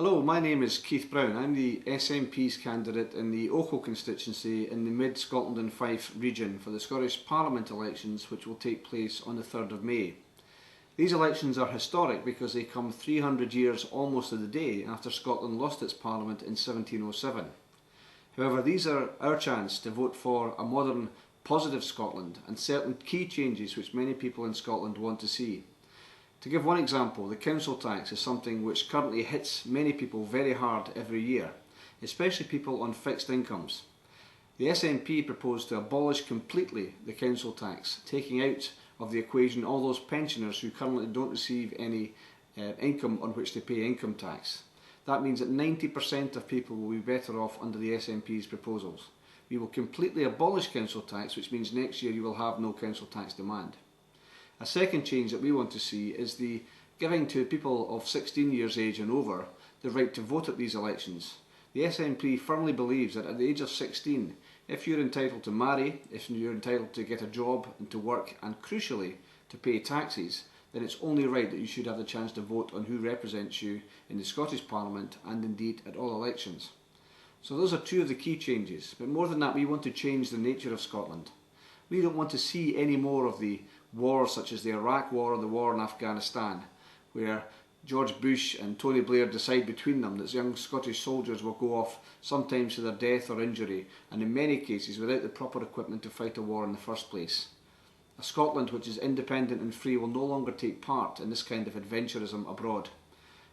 Hello, my name is Keith Brown. I'm the SNP's candidate in the Ochil constituency in the Mid-Scotland and Fife region for the Scottish Parliament elections, which will take place on the 3rd of May. These elections are historic because they come 300 years almost to the day after Scotland lost its Parliament in 1707. However, these are our chance to vote for a modern, positive Scotland and certain key changes which many people in Scotland want to see. To give one example, the council tax is something which currently hits many people very hard every year, especially people on fixed incomes. The SNP proposed to abolish completely the council tax, taking out of the equation all those pensioners who currently don't receive any income on which to pay income tax. That means that 90% of people will be better off under the SNP's proposals. We will completely abolish council tax, which means next year you will have no council tax demand. A second change that we want to see is the giving to people of 16 years age and over the right to vote at these elections. The SNP firmly believes that at the age of 16, if you're entitled to marry, if you're entitled to get a job and to work, and crucially to pay taxes, then it's only right that you should have the chance to vote on who represents you in the Scottish Parliament and indeed at all elections. So those are two of the key changes, but more than that, we want to change the nature of Scotland. We don't want to see any more of the wars such as the Iraq War or the war in Afghanistan, where George Bush and Tony Blair decide between them that young Scottish soldiers will go off sometimes to their death or injury, and in many cases without the proper equipment to fight a war in the first place. A Scotland which is independent and free will no longer take part in this kind of adventurism abroad.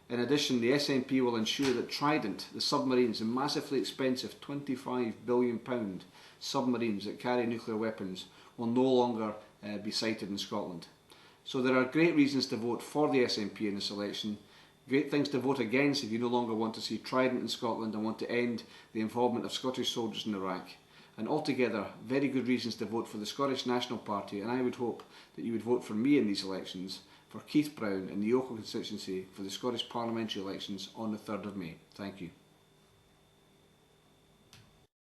In addition, the SNP will ensure that Trident, the submarines, the massively expensive £25 billion submarines that carry nuclear weapons, will no longer be sighted in Scotland. So there are great reasons to vote for the SNP in this election, great things to vote against if you no longer want to see Trident in Scotland and want to end the involvement of Scottish soldiers in Iraq. And altogether, very good reasons to vote for the Scottish National Party, and I would hope that you would vote for me in these elections, for Keith Brown in the Ochil constituency for the Scottish Parliamentary elections on the 3rd of May. Thank you.